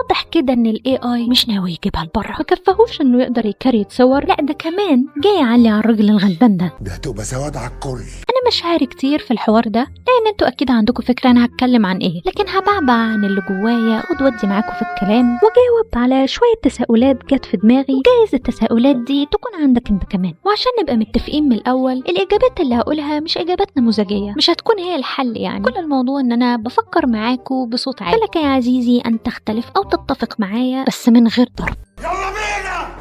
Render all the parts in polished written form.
واضح كده ان الاي اي مش ناوي يجيبها لبره، ما كفاهوش انه يقدر يكريت صور، لا ده كمان جاي يعلي على الراجل الغلبان ده هتبقى سواد على الكل. انا مش هاري كتير في الحوار ده لان انتوا اكيد عندكم فكره انا هتكلم عن ايه، لكن هبعبع عن اللي جوايا، خد ودي معاكم في الكلام واجاوب على شويه تساؤلات جت في دماغي، وجايز التساؤلات دي تكون عندك انت كمان. وعشان نبقى متفقين من الاول، الاجابات اللي هقولها مش اجابات نموذجيه، مش هتكون هي الحل يعني. كل الموضوع ان انا بفكر معاكم بصوت عالي، فلك يا عزيزي ان تختلف او تتفق معايا بس من غير ضرب.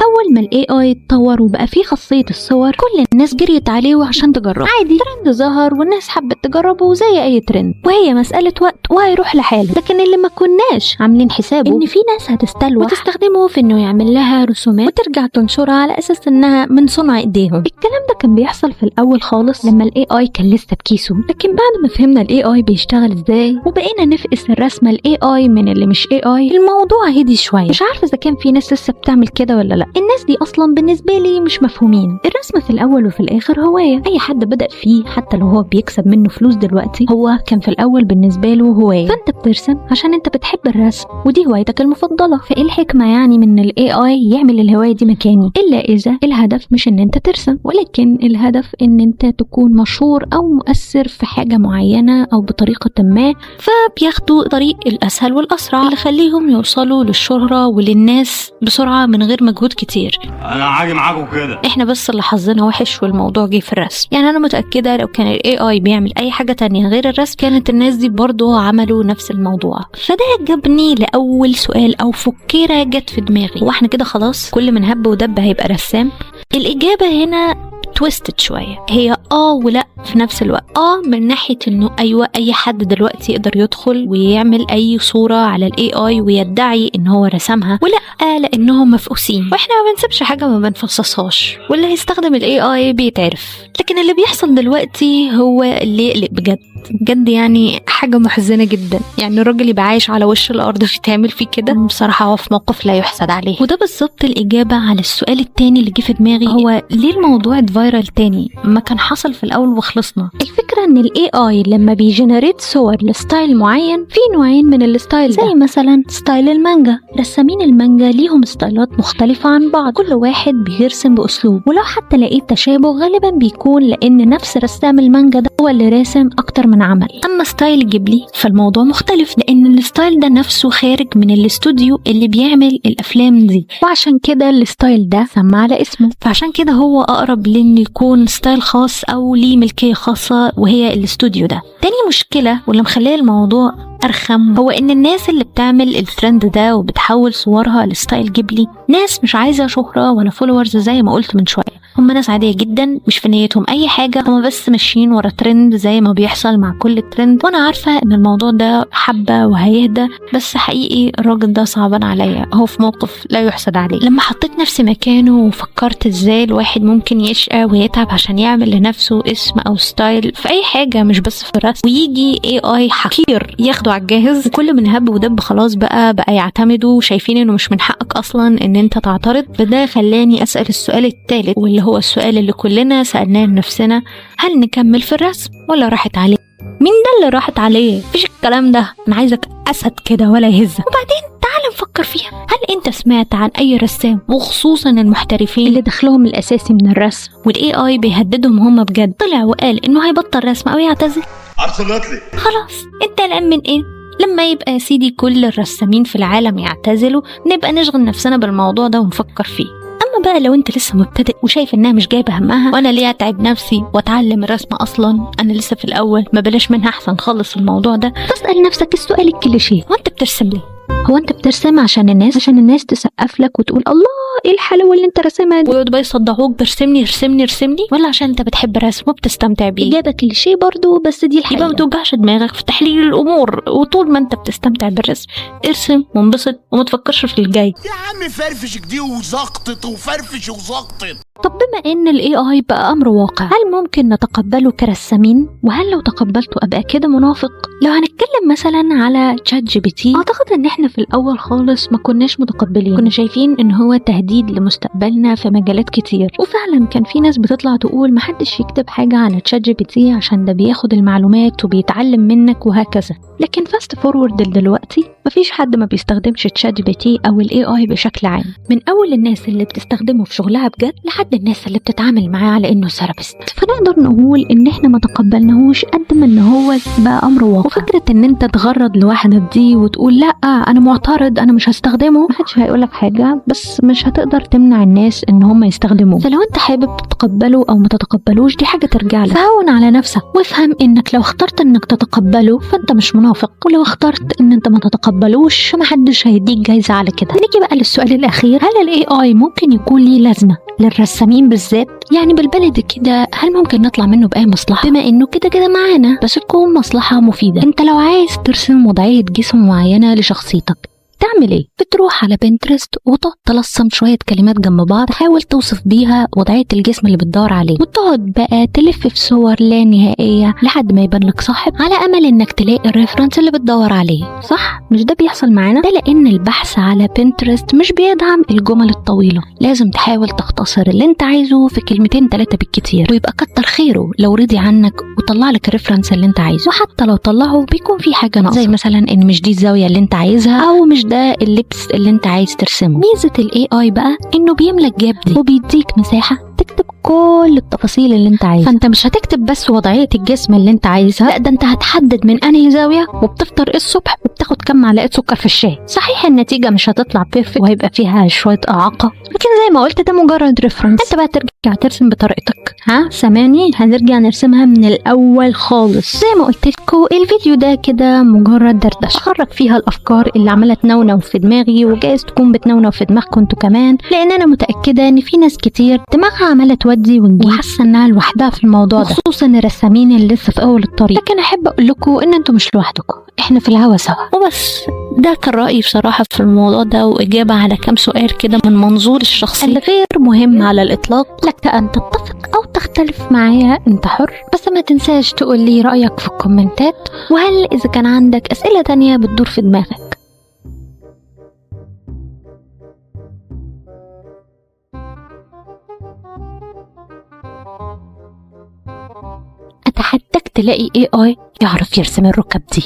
اول ما الاي اي اتطور وبقى فيه خاصيه الصور، كل الناس جريت عليه عشان تجربه عادي. ترند ظهر والناس حبت تجربه زي اي ترند، وهي مساله وقت وهيروح لحاله. لكن اللي ما كناش عاملين حسابه ان في ناس هتستلوح وتستخدمه في انه يعمل لها رسومات وترجع تنشرها على اساس انها من صنع ايديهم. الكلام ده كان بيحصل في الاول خالص لما الاي اي كان لسه بكيسه، لكن بعد ما فهمنا الاي اي بيشتغل ازاي وبقينا نفقس الرسمه الاي اي من اللي مش اي اي، الموضوع هدي شويه. مش عارفه اذا كان في ناس لسه بتعمل كده ولا لا. الناس دي اصلا بالنسبه لي مش مفهومين. الرسم في الاول وفي الاخر هوايه، اي حد بدأ فيه حتى لو هو بيكسب منه فلوس دلوقتي، هو كان في الاول بالنسبه له هوايه. فانت بترسم عشان انت بتحب الرسم ودي هوايتك المفضله، فايه الحكمه يعني من الاي اي يعمل الهوايه دي مكاني؟ الا اذا الهدف مش ان انت ترسم، ولكن الهدف ان انت تكون مشهور او مؤثر في حاجه معينه او بطريقه ما، فبياخدوا طريق الاسهل والاسرع اللي يخليهم يوصلوا للشهره وللناس بسرعه من غير مجهود كتير. انا عاجي معاكم كده. احنا بس اللي حظنا وحش والموضوع جه في الرسم. يعني انا متاكده لو كان الاي اي بيعمل اي حاجه تانية غير الرسم، كانت الناس دي برضو عملوا نفس الموضوع. فده جابني لاول سؤال او فكيره جت في دماغي، هو احنا كده خلاص كل من هب ودب هيبقى رسام؟ الاجابه هنا تويستد شويه، هي ولا في نفس الوقت. من ناحيه انه ايوه اي حد دلوقتي يقدر يدخل ويعمل اي صوره على الاي اي ويدعي ان هو رسمها، ولا لانهم مفقوسين واحنا ما بنسيبش حاجه ما بنفصصهاش، واللي هيستخدم الاي اي بيتعرف. لكن اللي بيحصل دلوقتي هو اللي يقلق بجد يعني حاجه محزنه جدا. يعني الراجل يبقى عايش على وش الارض يتعمل فيه كده، بصراحه هو في موقف لا يحسد عليه. وده بالظبط الاجابه على السؤال التاني اللي جه في دماغي، هو ليه الموضوع اتفايرل تاني ما كان حصل في الاول وخلصنا؟ الفكره ان الاي اي لما بيجنريت صور لستايل معين، في نوعين من الستايل ده، زي مثلا ستايل المانجا. رسامين المانجا ليهم ستايلات مختلفه عن بعض، كل واحد بيرسم باسلوب، ولو حتى لقيت تشابه غالبا بيكون لان نفس رسام المانجا ده هو اللي راسم اكتر من عمل. اما ستايل جيبلي فالموضوع مختلف، لان الستايل ده نفسه خارج من الاستوديو اللي بيعمل الافلام دي، وعشان كده الستايل ده سمى على اسمه، فعشان كده هو اقرب لان يكون ستايل خاص او ليه ملكيه خاصه وهي الاستوديو ده. تاني مشكله واللي مخليه الموضوع أرخم هو إن الناس اللي بتعمل الترند ده وبتحول صورها لستايل جيبلي ناس مش عايزة شهرة ولا فولورز زي ما قلت من شوية. هم ناس عادية جدا مش في نيتهم أي حاجة، هم بس ماشيين ورا ترند زي ما بيحصل مع كل ترند. وأنا عارفة إن الموضوع ده حبة وهيهدى، بس حقيقي الراجل ده صعبان عليا، هو في موقف لا يحسد عليه. لما حطيت نفسي مكانه وفكرت إزاي الواحد ممكن يشقى ويتعب عشان يعمل لنفسه اسم أو ستايل في أي حاجة مش بس في الرسم، ويجي AI حقير ياخده على الجاهز، وكل من هب ودب خلاص بقى يعتمدوا شايفين إنه مش من حقك أصلا إن أنت تعترض. فده خلاني أسأل السؤال الثالث، واللي هو السؤال اللي كلنا سألناه لنفسنا: هل نكمل في الرسم ولا راحت عليه؟ مين ده اللي راحت عليه؟ مفيش الكلام ده، أنا عايزك أسد كده ولا يهزك. وبعدين تعال نفكر فيها، هل انت سمعت عن اي رسام وخصوصا المحترفين اللي دخلهم الاساسي من الرسم والاي اي بيهددهم هم بجد طلع وقال انه هيبطل رسم او يعتزل؟ خلاص انت قلقان من ايه؟ لما يبقى يا سيدي كل الرسامين في العالم يعتزلوا نبقى نشغل نفسنا بالموضوع ده ونفكر فيه. اما بقى لو انت لسه مبتدئ وشايف انها مش جايبه همها، وانا ليه اتعب نفسي واتعلم الرسم اصلا، انا لسه في الاول، ما بلاش منها احسن خالص الموضوع ده. تسأل نفسك السؤال الكليشيه: هو انت بترسم ليه؟ هو انت بترسم عشان الناس تسقف لك وتقول الله ايه الحلاوه اللي انت راسمها دي، ويقعدوا بقى يصدعوك برسمني ارسمني ارسمني، ولا عشان انت بتحب الرسم وبتستمتع بيه؟ اجابه كليشيه برضو، بس دي الحقيقه. يبقى ما توجعش دماغك في تحليل الامور، وطول ما انت بتستمتع بالرسم ارسم وانبسط وما تفكرش في الجاي. يا عم فرفش دي وزقطت وفرفش وزقطت. طب بما ان ال AI بقى امر واقع، هل ممكن نتقبله كرسامين؟ وهل لو تقبلته ابقى كده منافق؟ لو هنتكلم مثلا على ChatGPT، اعتقد ان احنا في الاول خالص ما كناش متقبلين، كنا شايفين ان هو تهديد لمستقبلنا في مجالات كتير، وفعلا كان في ناس بتطلع تقول محدش يكتب حاجة على ChatGPT عشان ده بياخد المعلومات وبيتعلم منك وهكذا. لكن فاست فورورد دلوقتي مفيش حد ما بيستخدمش ChatGPT او ال AI بشكل عام، من اول الناس اللي بتستخدمه في شغلها بجد لحد الناس اللي بتتعامل معاه على انه ثيرابيست. فنقدر نقول ان احنا ما تقبلناهوش قد ما ان هو بقى امر واقع. وفكره ان انت تغرد لوحدك دي وتقول لا انا معترض انا مش هستخدمه، محدش هيقولك حاجه، بس مش هتقدر تمنع الناس ان هم يستخدموه. فلو انت حابب تتقبله او ما تتقبلوش دي حاجه ترجع لك. فهون على نفسك وافهم انك لو اخترت انك تتقبله فانت مش منافق، ولو اخترت ان انت ما تتقبلوش فمحدش هيديك جايزه على كده. نيجي بقى للسؤال الاخير، هل ال AI ممكن يكون ليه لازمه للرسامين بالذات؟ يعني بالبلد كده هل ممكن نطلع منه بأي مصلحة بما انه كده معانا، بس تكون مصلحة مفيدة؟ انت لو عايز ترسم وضعية جسم معينة لشخصيتك تعمل ايه؟ بتروح على بنترست وتقعد تلصم شوية كلمات جنب بعض تحاول توصف بيها وضعية الجسم اللي بتدور عليه، وتقعد بقى تلف في صور لا نهائية لحد ما يبان لك صاحب على امل انك تلاقي الريفرنس اللي بتدور عليه. صح؟ مش ده بيحصل معانا؟ ده لان البحث على بنترست مش بيدعم الجمل الطويلة، لازم تحاول تختصر اللي انت عايزه في 2-3 بالكتير، ويبقى كتر خيره لو رضي عنك وطلع لك الريفرنس اللي انت عايزه. وحتى لو طلعه بيكون في حاجة ناقصة، زي مثلا ان مش دي الزاوية اللي انت عايزها او مش ده اللبس اللي انت عايز ترسمه. ميزة ال AI بقى انه بيملك جاب دي وبيديك مساحة تكتب كل التفاصيل اللي انت عايزها. فانت مش هتكتب بس وضعية الجسم اللي انت عايزها، لا ده انت هتحدد من انهي زاوية وبتفطر ايه الصبح وبتاخد كم معلقة سكر في الشاي. صحيح النتيجة مش هتطلع بيرفكت وهيبقى فيها شوية اعاقة، لكن زي ما قلت ده مجرد ريفرنس، انت بقى ترجع ترسم بطريقتك. سامعني؟ هنرجع نرسمها من الاول خالص. زي ما قلت لكم الفيديو ده كده مجرد دردشة اخرج فيها الافكار اللي عمالة تنونو في دماغي، وجايز تكون بتنونو في دماغكم انتوا كمان، لان انا متأكدة ان في ناس كتير دماغها عمالة تودي ونجيب وحاسة انها لوحدها في الموضوع ده، خصوصا الرسامين اللي لسه في اول الطريق. لكن احب اقول لكم ان انتوا مش لوحدكم، احنا في الهوا سوا. وبس ده كان رأيي بصراحة في الموضوع ده، وإجابة على كام سؤال كده من منظور الشخصي الغير مهم على الإطلاق. لك أن تتفق أو تختلف معايا، أنت حر، بس ما تنساش تقول لي رأيك في الكومنتات، وهل إذا كان عندك أسئلة تانية بتدور في دماغك. أتحداك تلاقي AI يعرف يرسم الركب دي.